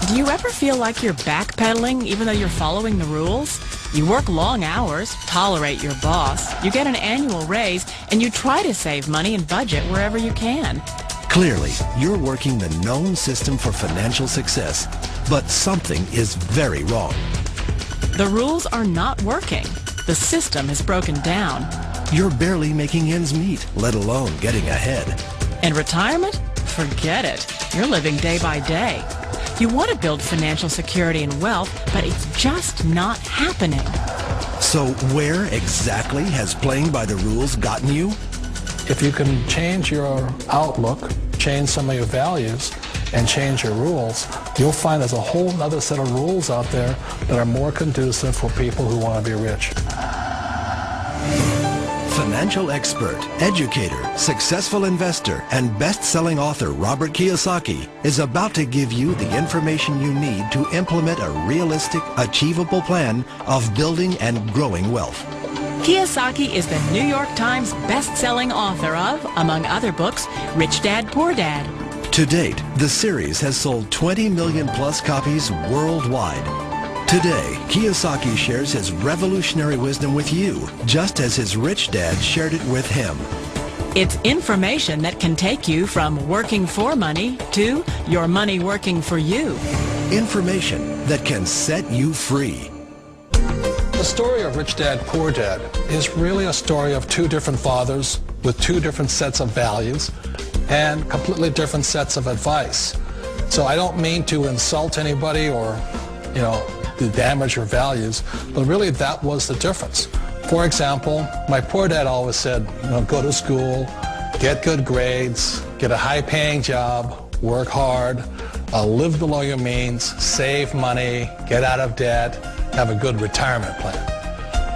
Do you ever feel like you're backpedaling even though you're following the rules? You work long hours, tolerate your boss, you get an annual raise, and you try to save money and budget wherever you can. Clearly, you're working the known system for financial success, but something is very wrong. The rules are not working. The system has broken down. You're barely making ends meet, let alone getting ahead. And retirement? Forget it. You're living day by day. You want to build financial security and wealth, but it's just not happening. So where exactly has playing by the rules gotten you? If you can change your outlook, change some of your values, and change your rules, you'll find there's a whole other set of rules out there that are more conducive for people who want to be rich. Financial expert, educator, successful investor, and best-selling author Robert Kiyosaki is about to give you the information you need to implement a realistic, achievable plan of building and growing wealth. Kiyosaki is the New York Times best-selling author of, among other books, Rich Dad, Poor Dad. To date, the series has sold 20 million plus copies worldwide. Today, Kiyosaki shares his revolutionary wisdom with you, just as his rich dad shared it with him. It's information that can take you from working for money to your money working for you. Information that can set you free. The story of Rich Dad, Poor Dad is really a story of two different fathers with two different sets of values and completely different sets of advice. So I don't mean to insult anybody or, to damage your values, but really that was the difference. For example, my poor dad always said, go to school, get good grades, get a high-paying job, work hard, live below your means, save money, get out of debt, have a good retirement plan.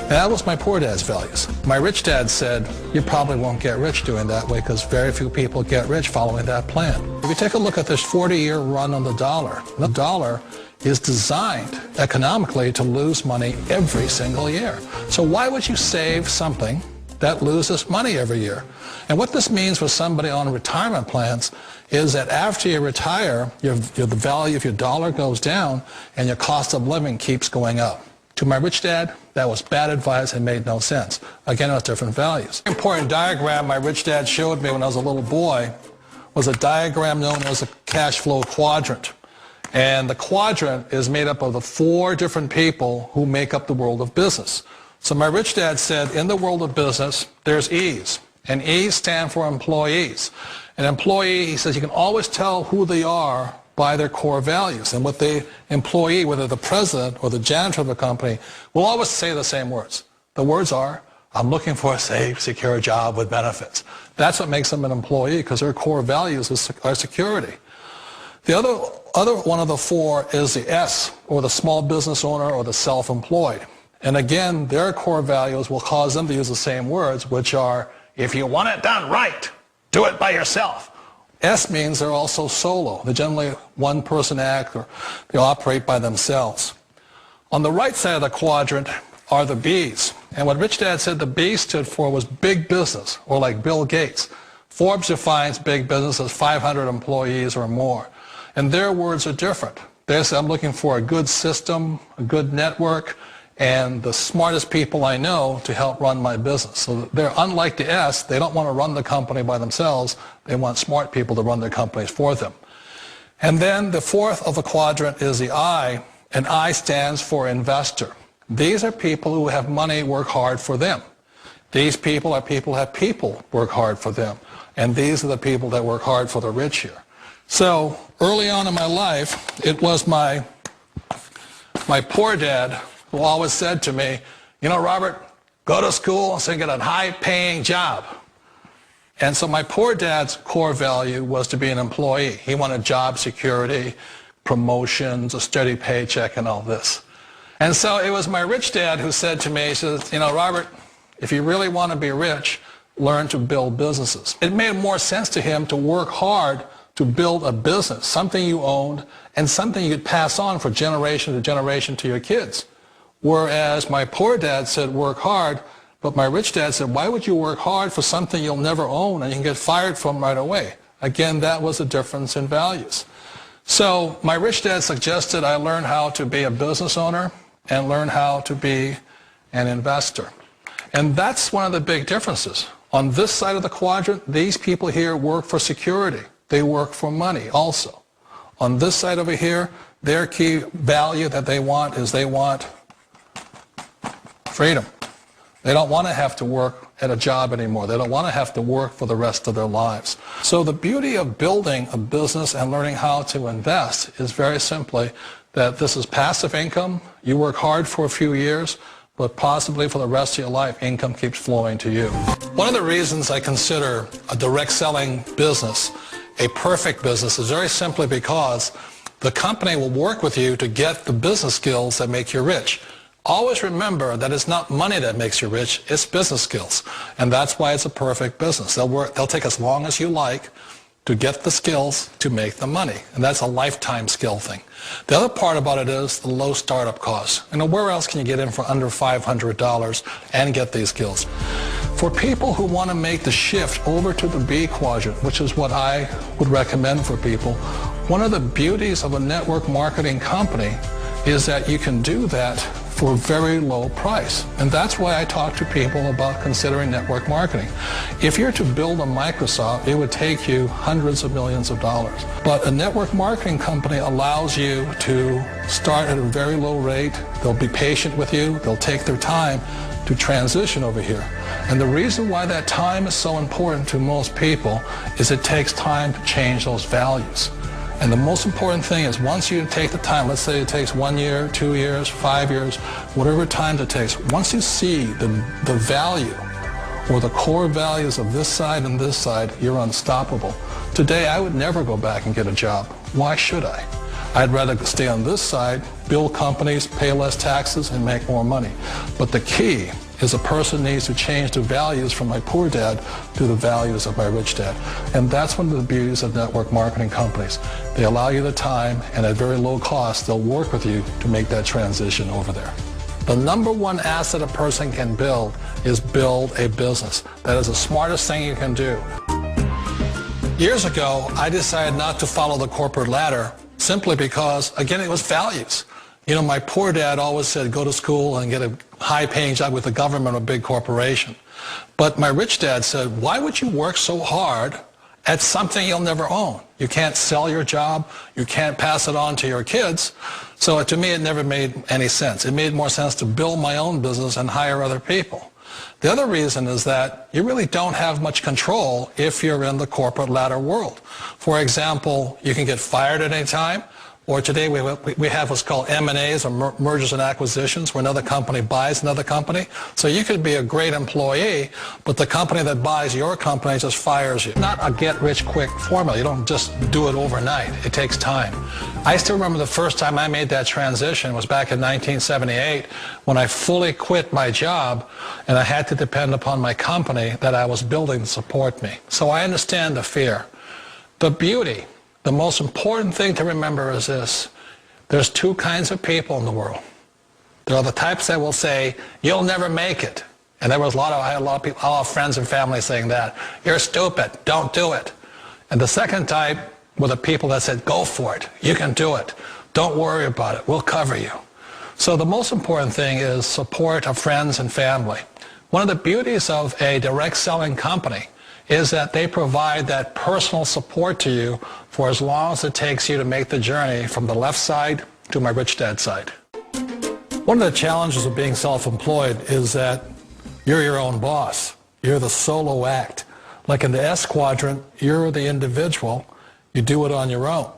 And that was my poor dad's values. My rich dad said, you probably won't get rich doing that way because very few people get rich following that plan. If you take a look at this 40-year run on the dollar is designed economically to lose money every single year. So why would you save something that loses money every year? And what this means for somebody on retirement plans is that after you retire, the value of your dollar goes down and your cost of living keeps going up. To my rich dad, that was bad advice and made no sense. Again, it was different values. An important diagram my rich dad showed me when I was a little boy was a diagram known as a cash flow quadrant. And the quadrant is made up of the four different people who make up the world of business. So my rich dad said, in the world of business, there's E's. And E's stand for employees. An employee, he says, you can always tell who they are by their core values. And what the employee, whether the president or the janitor of the company, will always say the same words. The words are, I'm looking for a safe, secure job with benefits. That's what makes them an employee, because their core values are security. The other one of the four is the S, or the small business owner or the self-employed. And again, their core values will cause them to use the same words, which are, if you want it done right, do it by yourself. S means they're also solo. They're generally one-person act, or they operate by themselves. On the right side of the quadrant are the B's. And what Rich Dad said the B stood for was big business, or like Bill Gates. Forbes defines big business as 500 employees or more. And their words are different. They say, I'm looking for a good system, a good network, and the smartest people I know to help run my business. So they're unlike the S. They don't want to run the company by themselves. They want smart people to run their companies for them. And then the fourth of the quadrant is the I, and I stands for investor. These are people who have money work hard for them. These people are people who have people work hard for them. And these are the people that work hard for the rich here. So early on in my life, it was my poor dad who always said to me, Robert, go to school so you get a high-paying job. And so my poor dad's core value was to be an employee. He wanted job security, promotions, a steady paycheck, and all this. And so it was my rich dad who said to me, he says, Robert, if you really want to be rich, learn to build businesses. It made more sense to him to work hard to build a business, something you owned, and something you could pass on for generation to generation to your kids. Whereas my poor dad said work hard, but my rich dad said, why would you work hard for something you'll never own and you can get fired from right away? Again, that was a difference in values. So my rich dad suggested I learn how to be a business owner and learn how to be an investor. And that's one of the big differences. On this side of the quadrant, these people here work for security. They work for money also. On this side over here, their key value that they want is they want freedom. They don't want to have to work at a job anymore. They don't want to have to work for the rest of their lives. So the beauty of building a business and learning how to invest is very simply that this is passive income. You work hard for a few years, but possibly for the rest of your life, income keeps flowing to you. One of the reasons I consider a direct selling business a perfect business is very simply because the company will work with you to get the business skills that make you rich. Always remember that it's not money that makes you rich, it's business skills. And that's why it's a perfect business. They'll take as long as you like to get the skills to make the money. And that's a lifetime skill thing. The other part about it is the low startup costs. You know, where else can you get in for under $500 and get these skills? For people who want to make the shift over to the B quadrant, which is what I would recommend for people, one of the beauties of a network marketing company is that you can do that for a very low price. And that's why I talk to people about considering network marketing. If you're to build a Microsoft, it would take you hundreds of millions of dollars. But a network marketing company allows you to start at a very low rate. They'll be patient with you. They'll take their time to transition over here. And the reason why that time is so important to most people is it takes time to change those values. And the most important thing is once you take the time, let's say it takes 1 year, 2 years, 5 years, whatever time it takes, once you see the value or the core values of this side and this side, you're unstoppable. Today, I would never go back and get a job. Why should I? I'd rather stay on this side, build companies, pay less taxes, and make more money. But the key is a person needs to change the values from my poor dad to the values of my rich dad. And that's one of the beauties of network marketing companies. They allow you the time, and at very low cost, they'll work with you to make that transition over there. The number one asset a person can build is build a business. That is the smartest thing you can do. Years ago, I decided not to follow the corporate ladder simply because, again, it was values. You know, my poor dad always said, go to school and get a high-paying job with the government or a big corporation. But my rich dad said, why would you work so hard at something you'll never own? You can't sell your job. You can't pass it on to your kids. So to me, it never made any sense. It made more sense to build my own business and hire other people. The other reason is that you really don't have much control if you're in the corporate ladder world. For example, you can get fired at any time. Or today we have what's called M&As, or mergers and acquisitions, where another company buys another company. So you could be a great employee, but the company that buys your company just fires you. Not a get-rich-quick formula. You don't just do it overnight. It takes time. I still remember the first time I made that transition was back in 1978 when I fully quit my job and I had to depend upon my company that I was building to support me. So I understand the fear. The beauty. The most important thing to remember is this. There's two kinds of people in the world. There are the types that will say, you'll never make it. And I had a lot of people, all friends and family saying that. You're stupid. Don't do it. And the second type were the people that said, go for it. You can do it. Don't worry about it. We'll cover you. So the most important thing is support of friends and family. One of the beauties of a direct selling company is that they provide that personal support to you for as long as it takes you to make the journey from the left side to my rich dad side. One of the challenges of being self-employed is that you're your own boss. You're the solo act. Like in the S quadrant, you're the individual. You do it on your own.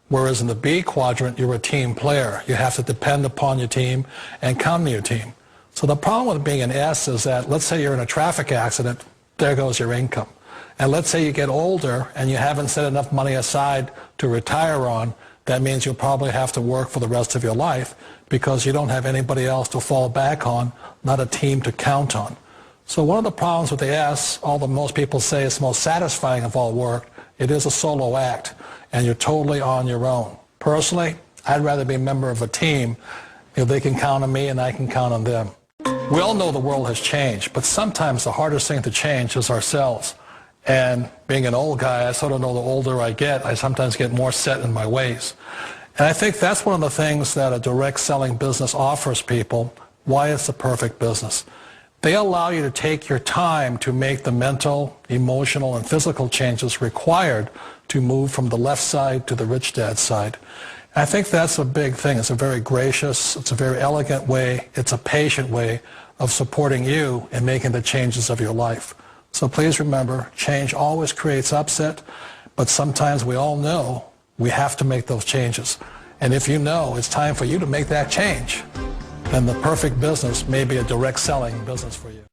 Whereas in the B quadrant, you're a team player. You have to depend upon your team and count on your team. So the problem with being an S is that, let's say you're in a traffic accident, there goes your income. And let's say you get older and you haven't set enough money aside to retire on, that means you'll probably have to work for the rest of your life because you don't have anybody else to fall back on, not a team to count on. So one of the problems with the S, although most people say it's the most satisfying of all work, it is a solo act and you're totally on your own. Personally, I'd rather be a member of a team if they can count on me and I can count on them. We all know the world has changed, but sometimes the hardest thing to change is ourselves. And being an old guy, I sort of know the older I get, I sometimes get more set in my ways. And I think that's one of the things that a direct selling business offers people, why it's the perfect business. They allow you to take your time to make the mental, emotional, and physical changes required to move from the left side to the rich dad side. And I think that's a big thing. It's a very gracious, it's a very elegant way, it's a patient way of supporting you in making the changes of your life. So please remember, change always creates upset, but sometimes we all know we have to make those changes. And if you know it's time for you to make that change, then the perfect business may be a direct selling business for you.